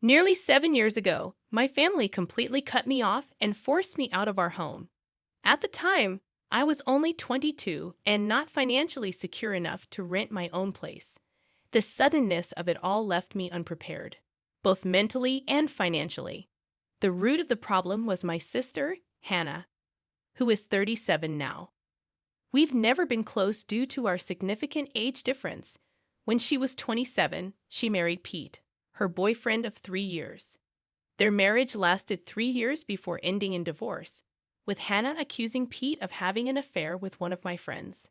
Nearly 7 years ago, my family completely cut me off and forced me out of our home. At the time, I was only 22 and not financially secure enough to rent my own place. The suddenness of it all left me unprepared, both mentally and financially. The root of the problem was my sister, Hannah, who is 37 now. We've never been close due to our significant age difference. When she was 27, she married Pete, her boyfriend of 3 years. Their marriage lasted 3 years before ending in divorce, with Hannah accusing Pete of having an affair with one of my friends.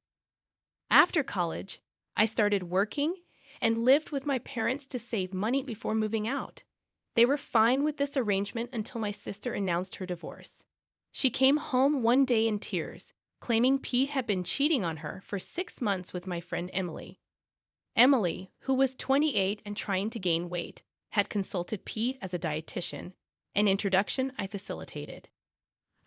After college, I started working and lived with my parents to save money before moving out. They were fine with this arrangement until my sister announced her divorce. She came home one day in tears, claiming Pete had been cheating on her for 6 months with my friend Emily. Emily, who was 28 and trying to gain weight, had consulted Pete as a dietitian, an introduction I facilitated.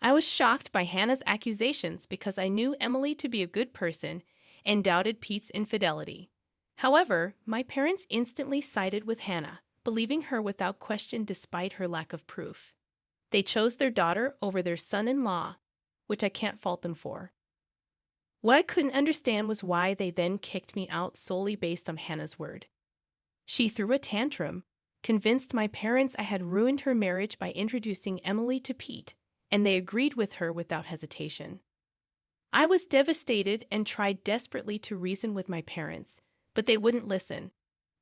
I was shocked by Hannah's accusations because I knew Emily to be a good person and doubted Pete's infidelity. However, my parents instantly sided with Hannah, believing her without question despite her lack of proof. They chose their daughter over their son-in-law, which I can't fault them for. What I couldn't understand was why they then kicked me out solely based on Hannah's word. She threw a tantrum, convinced my parents I had ruined her marriage by introducing Emily to Pete, and they agreed with her without hesitation. I was devastated and tried desperately to reason with my parents, but they wouldn't listen.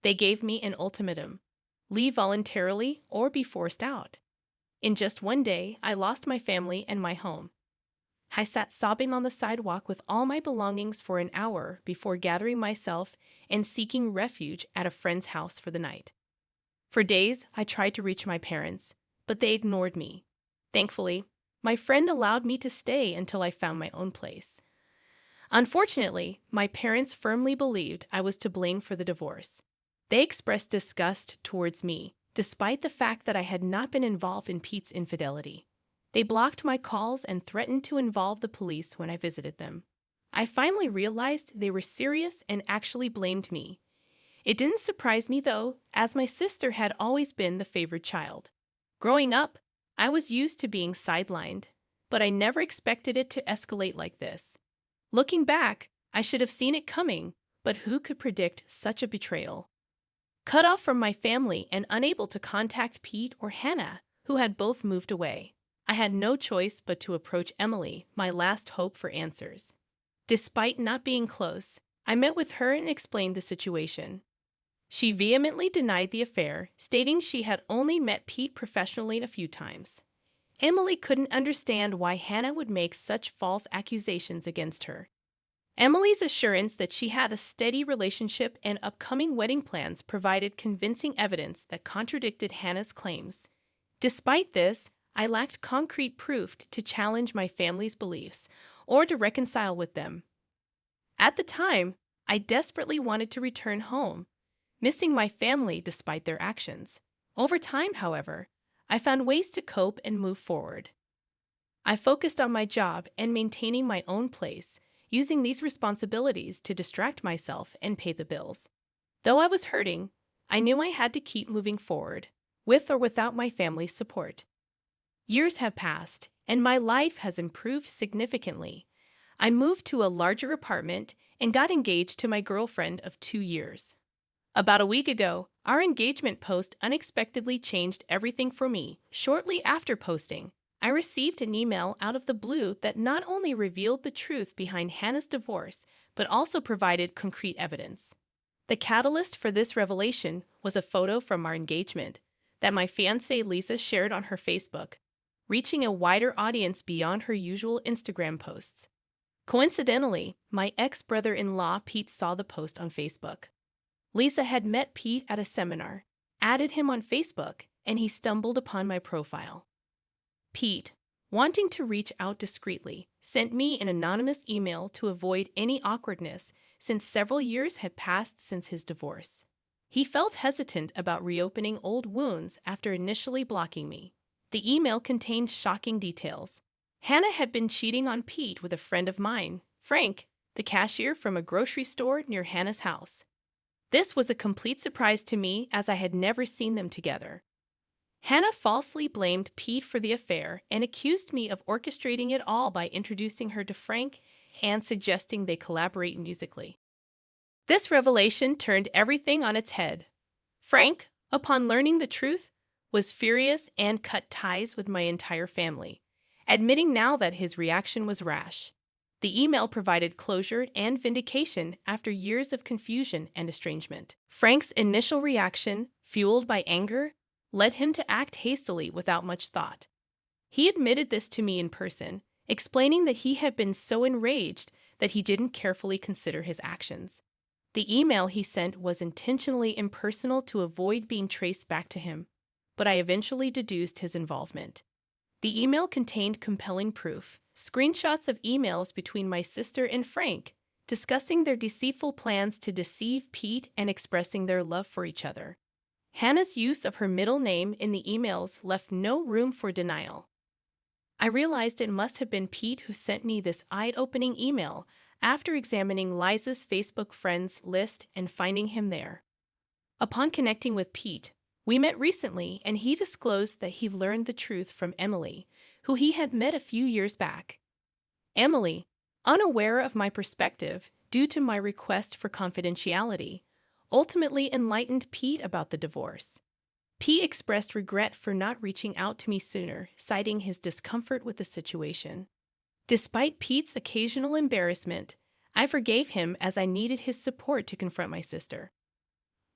They gave me an ultimatum: leave voluntarily or be forced out. In just one day, I lost my family and my home. I sat sobbing on the sidewalk with all my belongings for an hour before gathering myself and seeking refuge at a friend's house for the night. For days, I tried to reach my parents, but they ignored me. Thankfully, my friend allowed me to stay until I found my own place. Unfortunately, my parents firmly believed I was to blame for the divorce. They expressed disgust towards me, despite the fact that I had not been involved in Pete's infidelity. They blocked my calls and threatened to involve the police when I visited them. I finally realized they were serious and actually blamed me. It didn't surprise me, though, as my sister had always been the favored child. Growing up, I was used to being sidelined, but I never expected it to escalate like this. Looking back, I should have seen it coming, but who could predict such a betrayal? Cut off from my family and unable to contact Pete or Hannah, who had both moved away, I had no choice but to approach Emily, my last hope for answers. Despite not being close, I met with her and explained the situation. She vehemently denied the affair, stating she had only met Pete professionally a few times. Emily couldn't understand why Hannah would make such false accusations against her. Emily's assurance that she had a steady relationship and upcoming wedding plans provided convincing evidence that contradicted Hannah's claims. Despite this, I lacked concrete proof to challenge my family's beliefs or to reconcile with them. At the time, I desperately wanted to return home, missing my family despite their actions. Over time, however, I found ways to cope and move forward. I focused on my job and maintaining my own place, using these responsibilities to distract myself and pay the bills. Though I was hurting, I knew I had to keep moving forward, with or without my family's support. Years have passed, and my life has improved significantly. I moved to a larger apartment and got engaged to my girlfriend of 2 years. About a week ago, our engagement post unexpectedly changed everything for me. Shortly after posting, I received an email out of the blue that not only revealed the truth behind Hannah's divorce, but also provided concrete evidence. The catalyst for this revelation was a photo from our engagement that my fiancée Lisa shared on her Facebook, reaching a wider audience beyond her usual Instagram posts. Coincidentally, my ex-brother-in-law Pete saw the post on Facebook. Lisa had met Pete at a seminar, added him on Facebook, and he stumbled upon my profile. Pete, wanting to reach out discreetly, sent me an anonymous email to avoid any awkwardness since several years had passed since his divorce. He felt hesitant about reopening old wounds after initially blocking me. The email contained shocking details. Hannah had been cheating on Pete with a friend of mine, Frank, the cashier from a grocery store near Hannah's house. This was a complete surprise to me as I had never seen them together. Hannah falsely blamed Pete for the affair and accused me of orchestrating it all by introducing her to Frank and suggesting they collaborate musically. This revelation turned everything on its head. Frank, upon learning the truth, was furious and cut ties with my entire family, admitting now that his reaction was rash. The email provided closure and vindication after years of confusion and estrangement. Frank's initial reaction, fueled by anger, led him to act hastily without much thought. He admitted this to me in person, explaining that he had been so enraged that he didn't carefully consider his actions. The email he sent was intentionally impersonal to avoid being traced back to him, but I eventually deduced his involvement. The email contained compelling proof, screenshots of emails between my sister and Frank, discussing their deceitful plans to deceive Pete and expressing their love for each other. Hannah's use of her middle name in the emails left no room for denial. I realized it must have been Pete who sent me this eye-opening email after examining Liza's Facebook friends list and finding him there. Upon connecting with Pete, we met recently and he disclosed that he learned the truth from Emily, who he had met a few years back. Emily, unaware of my perspective due to my request for confidentiality, ultimately enlightened Pete about the divorce. Pete expressed regret for not reaching out to me sooner, citing his discomfort with the situation. Despite Pete's occasional embarrassment, I forgave him as I needed his support to confront my sister.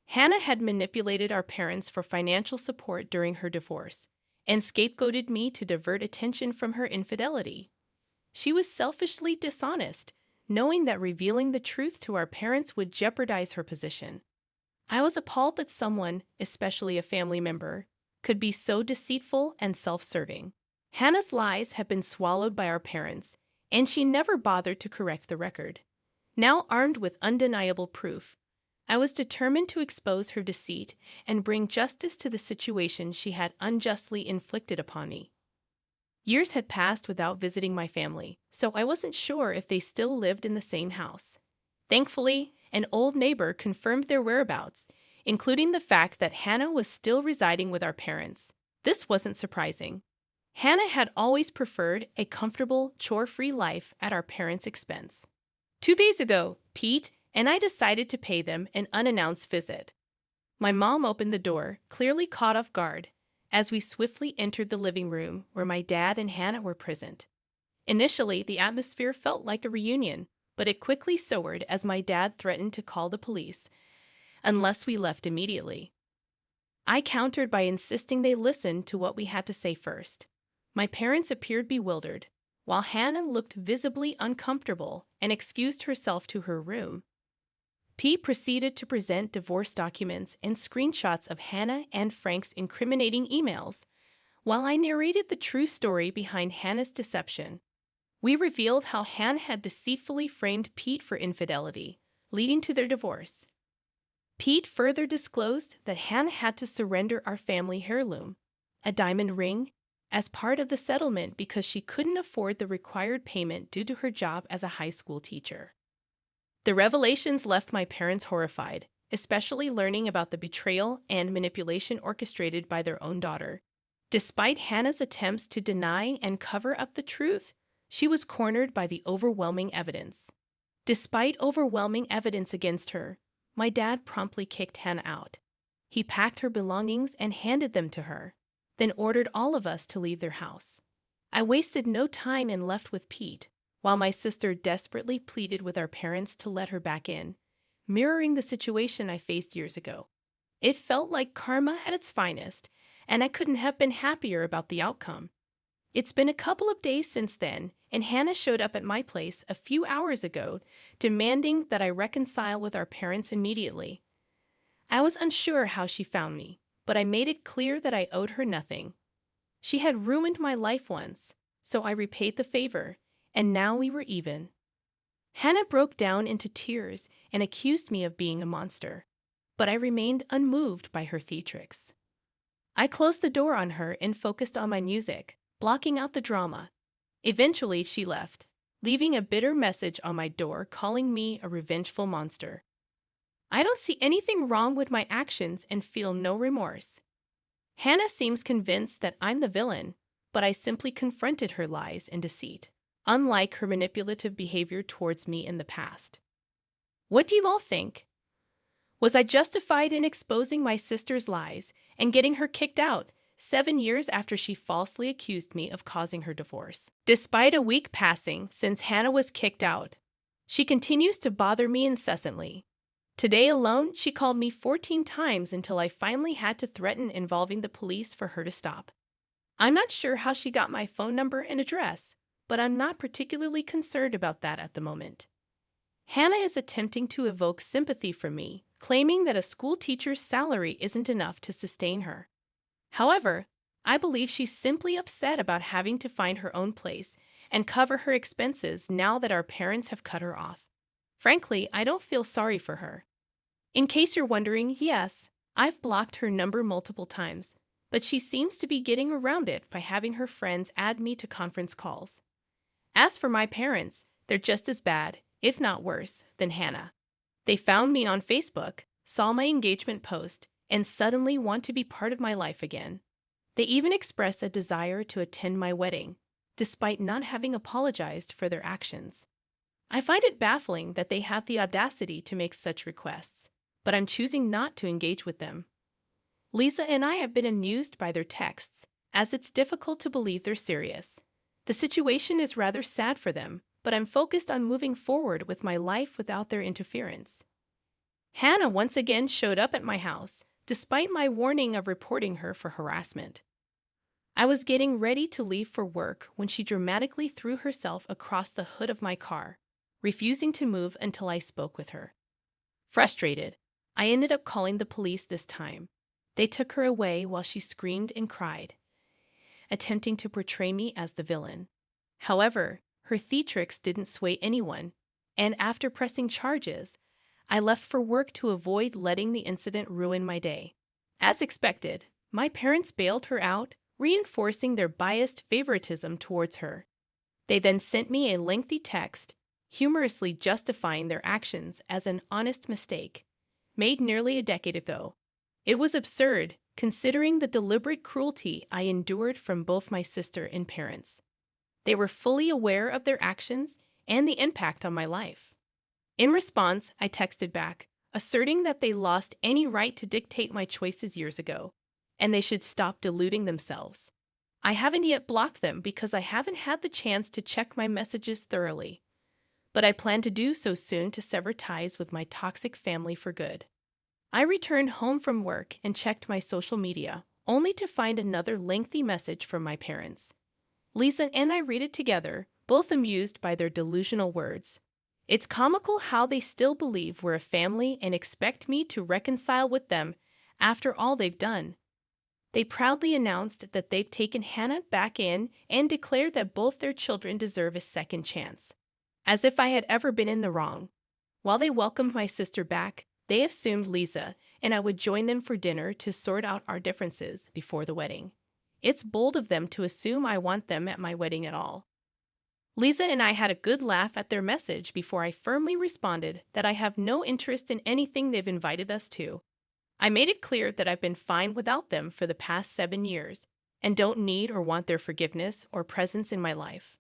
Hannah had manipulated our parents for financial support during her divorce and scapegoated me to divert attention from her infidelity. She was selfishly dishonest, knowing that revealing the truth to our parents would jeopardize her position. I was appalled that someone, especially a family member, could be so deceitful and self-serving. Hannah's lies had been swallowed by our parents, and she never bothered to correct the record. Now armed with undeniable proof, I was determined to expose her deceit and bring justice to the situation she had unjustly inflicted upon me. Years had passed without visiting my family, so I wasn't sure if they still lived in the same house. Thankfully, an old neighbor confirmed their whereabouts, including the fact that Hannah was still residing with our parents. This wasn't surprising. Hannah had always preferred a comfortable, chore-free life at our parents' expense. 2 days ago, Pete and I decided to pay them an unannounced visit. My mom opened the door, clearly caught off guard, as we swiftly entered the living room where my dad and Hannah were present. Initially, the atmosphere felt like a reunion, but it quickly soured as my dad threatened to call the police unless we left immediately. I countered by insisting they listen to what we had to say first. My parents appeared bewildered, while Hannah looked visibly uncomfortable and excused herself to her room. Pete proceeded to present divorce documents and screenshots of Hannah and Frank's incriminating emails, while I narrated the true story behind Hannah's deception. We revealed how Hannah had deceitfully framed Pete for infidelity, leading to their divorce. Pete further disclosed that Hannah had to surrender our family heirloom, a diamond ring, as part of the settlement because she couldn't afford the required payment due to her job as a high school teacher. The revelations left my parents horrified, especially learning about the betrayal and manipulation orchestrated by their own daughter. Despite Hannah's attempts to deny and cover up the truth, she was cornered by the overwhelming evidence. Despite overwhelming evidence against her, my dad promptly kicked Hannah out. He packed her belongings and handed them to her, then ordered all of us to leave their house. I wasted no time and left with Pete, while my sister desperately pleaded with our parents to let her back in, mirroring the situation I faced years ago. It felt like karma at its finest, and I couldn't have been happier about the outcome. It's been a couple of days since then, and Hannah showed up at my place a few hours ago, demanding that I reconcile with our parents immediately. I was unsure how she found me, but I made it clear that I owed her nothing. She had ruined my life once, so I repaid the favor, and now we were even. Hannah broke down into tears and accused me of being a monster, but I remained unmoved by her theatrics. I closed the door on her and focused on my music, blocking out the drama. Eventually, she left, leaving a bitter message on my door calling me a revengeful monster. I don't see anything wrong with my actions and feel no remorse. Hannah seems convinced that I'm the villain, but I simply confronted her lies and deceit, unlike her manipulative behavior towards me in the past. What do you all think? Was I justified in exposing my sister's lies and getting her kicked out 7 years after she falsely accused me of causing her divorce? Despite a week passing since Hannah was kicked out, she continues to bother me incessantly. Today alone, she called me 14 times until I finally had to threaten involving the police for her to stop. I'm not sure how she got my phone number and address, but I'm not particularly concerned about that at the moment. Hannah is attempting to evoke sympathy from me, claiming that a school teacher's salary isn't enough to sustain her. However, I believe she's simply upset about having to find her own place and cover her expenses now that our parents have cut her off. Frankly, I don't feel sorry for her. In case you're wondering, yes, I've blocked her number multiple times, but she seems to be getting around it by having her friends add me to conference calls. As for my parents, they're just as bad, if not worse, than Hannah. They found me on Facebook, saw my engagement post, and suddenly want to be part of my life again. They even express a desire to attend my wedding, despite not having apologized for their actions. I find it baffling that they have the audacity to make such requests, but I'm choosing not to engage with them. Lisa and I have been amused by their texts, as it's difficult to believe they're serious. The situation is rather sad for them, but I'm focused on moving forward with my life without their interference. Hannah once again showed up at my house, despite my warning of reporting her for harassment. I was getting ready to leave for work when she dramatically threw herself across the hood of my car, refusing to move until I spoke with her. Frustrated, I ended up calling the police this time. They took her away while she screamed and cried, attempting to portray me as the villain. However, her theatrics didn't sway anyone, and after pressing charges, I left for work to avoid letting the incident ruin my day. As expected, my parents bailed her out, reinforcing their biased favoritism towards her. They then sent me a lengthy text, humorously justifying their actions as an honest mistake, made nearly a decade ago. It was absurd, considering the deliberate cruelty I endured from both my sister and parents. They were fully aware of their actions and the impact on my life. In response, I texted back, asserting that they lost any right to dictate my choices years ago, and they should stop deluding themselves. I haven't yet blocked them because I haven't had the chance to check my messages thoroughly, but I plan to do so soon to sever ties with my toxic family for good. I returned home from work and checked my social media, only to find another lengthy message from my parents. Lisa and I read it together, both amused by their delusional words. It's comical how they still believe we're a family and expect me to reconcile with them after all they've done. They proudly announced that they've taken Hannah back in and declared that both their children deserve a second chance. As if I had ever been in the wrong. While they welcomed my sister back, they assumed Lisa and I would join them for dinner to sort out our differences before the wedding. It's bold of them to assume I want them at my wedding at all. Lisa and I had a good laugh at their message before I firmly responded that I have no interest in anything they've invited us to. I made it clear that I've been fine without them for the past 7 years and don't need or want their forgiveness or presence in my life.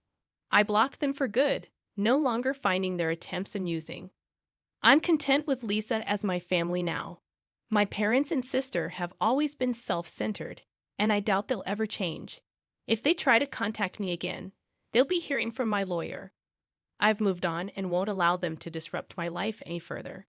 I blocked them for good, no longer finding their attempts amusing. I'm content with Lisa as my family now. My parents and sister have always been self-centered, and I doubt they'll ever change. If they try to contact me again, they'll be hearing from my lawyer. I've moved on and won't allow them to disrupt my life any further.